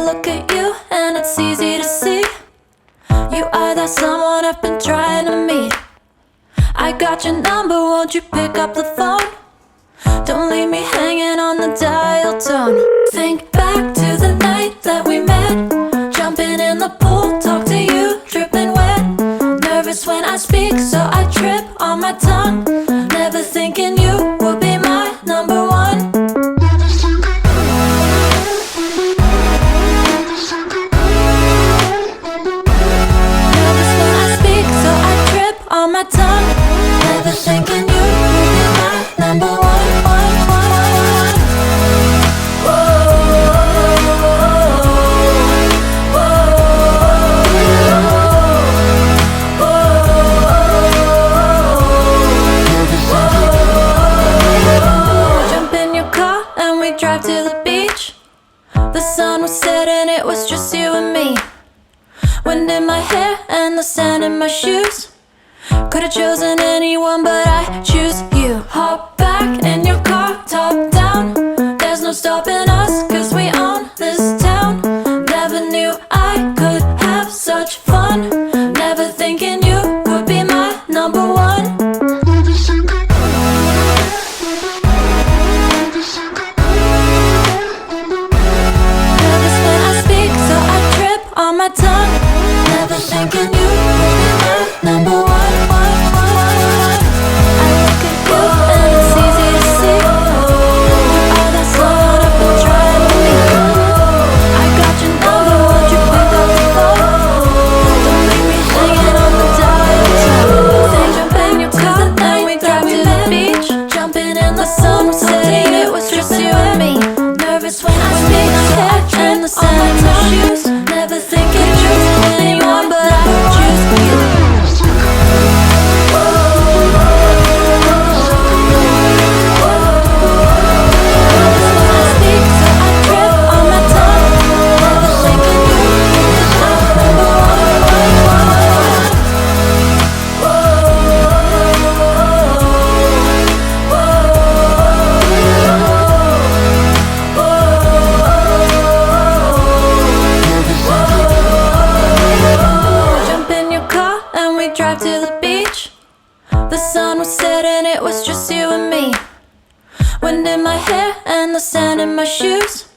look at you and it's easy to see you are that someone I've been trying to meet. I got your number, won't you pick up the phone? Don't leave me hanging on the dial tone. Think back to the night that we met, jumping in the pool, talk to you, dripping wet. Nervous when I speak, so I trip on my tongue. Never thinking you would be my number one. Nervous when I speak, so I trip on my tongue. Never thinking you would be my number one. Drive to the beach. The sun was setting, it was just you and me. Wind in my hair and the sand in my shoes. Could've chosen anyone, but I choose you. Hop back in your car, top down. There's no stopping us, cause we own this town. Never knew I could have such fun. Never thinking you would be my number one. On my tongue, never thinking you would be my number one. I look at you and it's easy to see you are that someone I've been trying to meet. I got your number, won't you pick up the phone? Don't leave me hanging on the dial tone. Then jump in your car and we drive to the beach, jumping in the sun, setting, it was just you and me. Nervous when I speak, and the sand in my shoes. Never thinking choose anyone, but I choose you. When I speak, so I trip on my tongue. Never thinking you is my number drive to the beach. The sun was setting, it was just you and me. Wind in my hair and the sand in my shoes.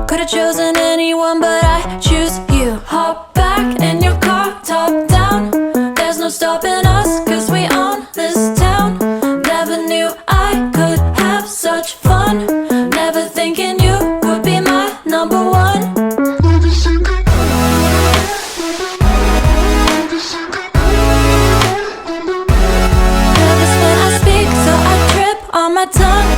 Could've chosen anyone, but I choose you. Hop back in your car, top down. There's no stopping us, cause we own this town. Never knew I could have such fun. Never thinking you would be my number one. On my tongue,